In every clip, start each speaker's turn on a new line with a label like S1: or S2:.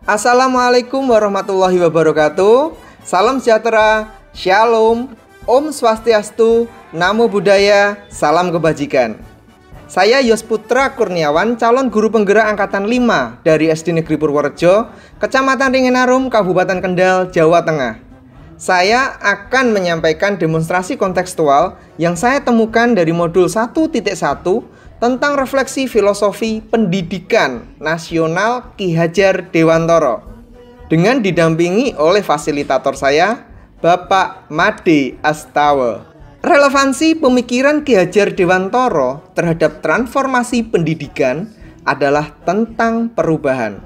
S1: Assalamualaikum warahmatullahi wabarakatuh. Salam sejahtera, Shalom, Om Swastiastu, Namo Buddhaya, salam kebajikan. Saya Yos Putra Kurniawan, calon guru penggerak angkatan 5 dari SD Negeri Purworejo, Kecamatan Ringenarum, Kabupaten Kendal, Jawa Tengah. Saya akan menyampaikan demonstrasi kontekstual yang saya temukan dari modul 1.1 tentang refleksi filosofi pendidikan nasional Ki Hajar Dewantara dengan didampingi oleh fasilitator saya, Bapak Made Astawa. Relevansi pemikiran Ki Hajar Dewantara terhadap transformasi pendidikan adalah tentang perubahan.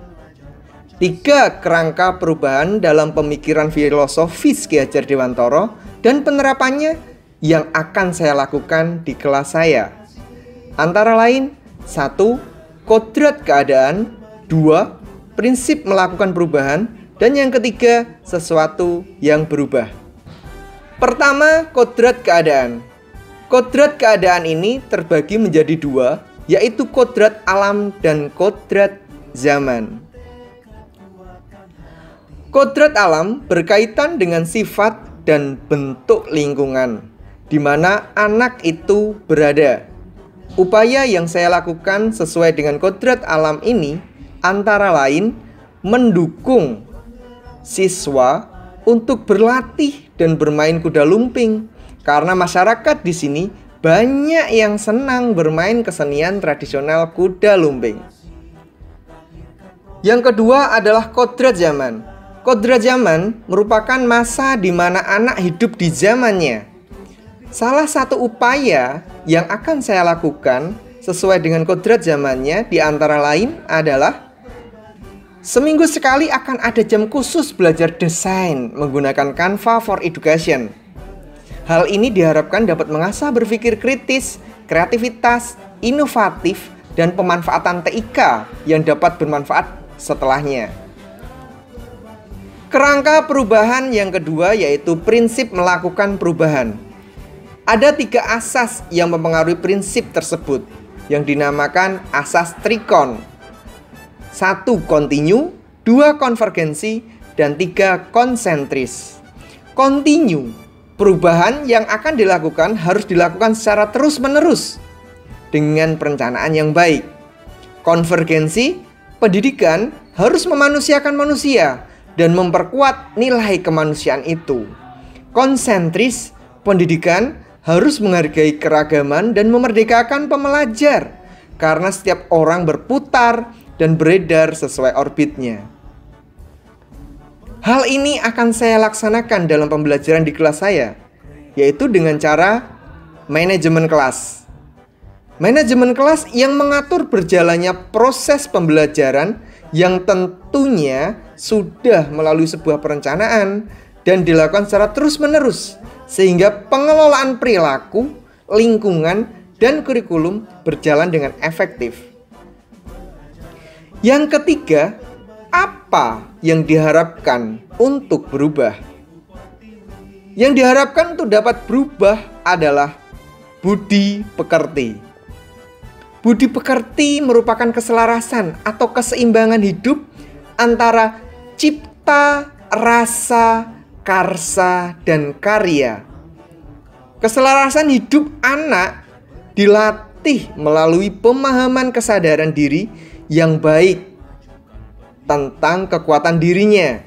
S1: 3 kerangka perubahan dalam pemikiran filosofis Ki Hajar Dewantara dan penerapannya yang akan saya lakukan di kelas saya. Antara lain, 1. Kodrat keadaan, 2. Prinsip melakukan perubahan, dan yang ketiga, sesuatu yang berubah. Pertama, kodrat keadaan. Kodrat keadaan ini terbagi menjadi 2, yaitu kodrat alam dan kodrat zaman. Kodrat alam berkaitan dengan sifat dan bentuk lingkungan di mana anak itu berada. Upaya yang saya lakukan sesuai dengan kodrat alam ini antara lain mendukung siswa untuk berlatih dan bermain kuda lumping, karena masyarakat di sini banyak yang senang bermain kesenian tradisional kuda lumping. Yang kedua adalah kodrat zaman. Kodrat zaman merupakan masa di mana anak hidup di zamannya. Salah satu upaya yang akan saya lakukan sesuai dengan kodrat zamannya di antara lain adalah seminggu sekali akan ada jam khusus belajar desain menggunakan Canva for Education. Hal ini diharapkan dapat mengasah berpikir kritis, kreativitas, inovatif, dan pemanfaatan TIK yang dapat bermanfaat setelahnya. Kerangka perubahan yang kedua yaitu prinsip melakukan perubahan. Ada 3 asas yang mempengaruhi prinsip tersebut yang dinamakan asas trikon. 1. Kontinu, 2. Konvergensi, dan 3. Konsentris. Kontinu, perubahan yang akan dilakukan harus dilakukan secara terus-menerus dengan perencanaan yang baik. Konvergensi, pendidikan harus memanusiakan manusia dan memperkuat nilai kemanusiaan itu. Konsentris, pendidikan harus menghargai keragaman dan memerdekakan pembelajar, karena setiap orang berputar dan beredar sesuai orbitnya. Hal ini akan saya laksanakan dalam pembelajaran di kelas saya, yaitu dengan cara manajemen kelas. Manajemen kelas yang mengatur berjalannya proses pembelajaran yang tentunya sudah melalui sebuah perencanaan dan dilakukan secara terus-menerus, sehingga pengelolaan perilaku, lingkungan, dan kurikulum berjalan dengan efektif. Yang ketiga, apa yang diharapkan untuk berubah? Yang diharapkan untuk dapat berubah adalah budi pekerti. Budi pekerti merupakan keselarasan atau keseimbangan hidup antara cipta, rasa, karsa, dan karya. Keselarasan hidup anak dilatih melalui pemahaman kesadaran diri yang baik tentang kekuatan dirinya,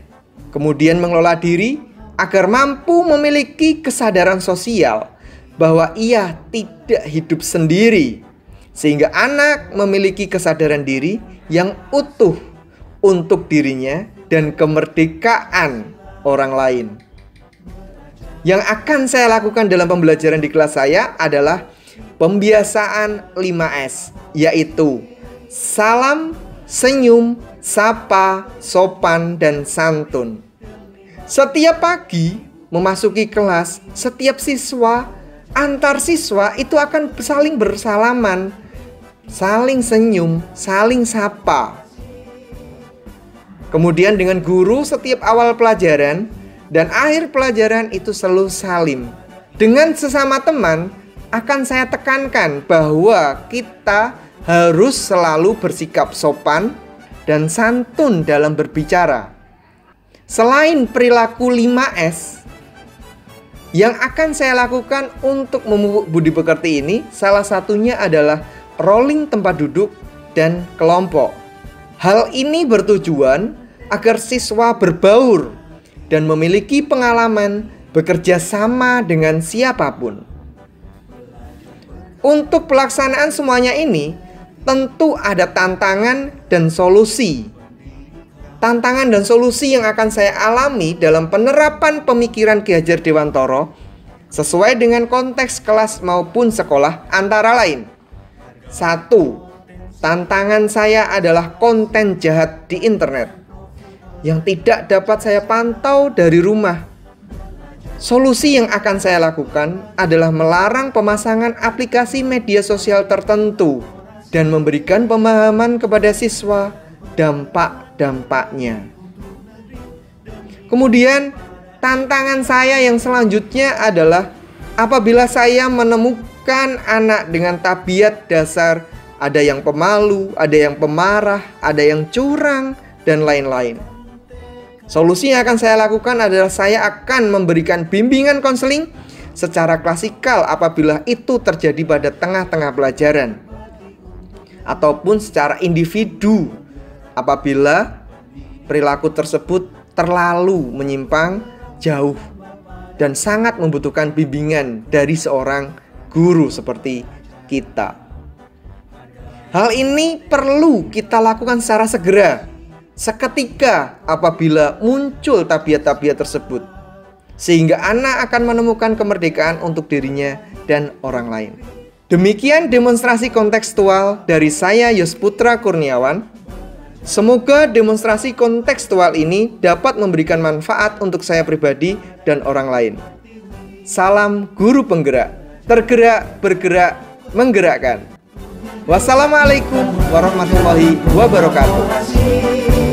S1: kemudian mengelola diri agar mampu memiliki kesadaran sosial bahwa ia tidak hidup sendiri, sehingga anak memiliki kesadaran diri yang utuh untuk dirinya dan kemerdekaan orang lain. Yang akan saya lakukan dalam pembelajaran di kelas saya adalah pembiasaan 5S, yaitu salam, senyum, sapa, sopan, dan santun. Setiap pagi memasuki kelas, setiap siswa, antar siswa itu akan saling bersalaman, saling senyum, saling sapa. Kemudian dengan guru setiap awal pelajaran dan akhir pelajaran itu selalu salim. Dengan sesama teman akan saya tekankan bahwa kita harus selalu bersikap sopan dan santun dalam berbicara. Selain perilaku 5S yang akan saya lakukan untuk memupuk budi pekerti ini, salah satunya adalah rolling tempat duduk dan kelompok. Hal ini bertujuan agar siswa berbaur dan memiliki pengalaman bekerja sama dengan siapapun. Untuk pelaksanaan semuanya ini, tentu ada tantangan dan solusi. Tantangan dan solusi yang akan saya alami dalam penerapan pemikiran Ki Hajar Dewantara sesuai dengan konteks kelas maupun sekolah antara lain. 1. Tantangan saya adalah konten jahat di internet yang tidak dapat saya pantau dari rumah. Solusi yang akan saya lakukan adalah melarang pemasangan aplikasi media sosial tertentu dan memberikan pemahaman kepada siswa dampak-dampaknya. Kemudian, tantangan saya yang selanjutnya adalah apabila saya menemukan anak dengan tabiat dasar, ada yang pemalu, ada yang pemarah, ada yang curang, dan lain-lain. Solusi yang akan saya lakukan adalah saya akan memberikan bimbingan konseling secara klasikal apabila itu terjadi pada tengah-tengah pelajaran, ataupun secara individu apabila perilaku tersebut terlalu menyimpang jauh dan sangat membutuhkan bimbingan dari seorang guru seperti kita. Hal ini perlu kita lakukan secara segera, seketika apabila muncul tabiat-tabiat tersebut, sehingga anak akan menemukan kemerdekaan untuk dirinya dan orang lain. Demikian demonstrasi kontekstual dari saya, Yosputra Kurniawan. Semoga demonstrasi kontekstual ini dapat memberikan manfaat untuk saya pribadi dan orang lain. Salam guru penggerak, tergerak, bergerak, menggerakkan. Wassalamualaikum warahmatullahi wabarakatuh.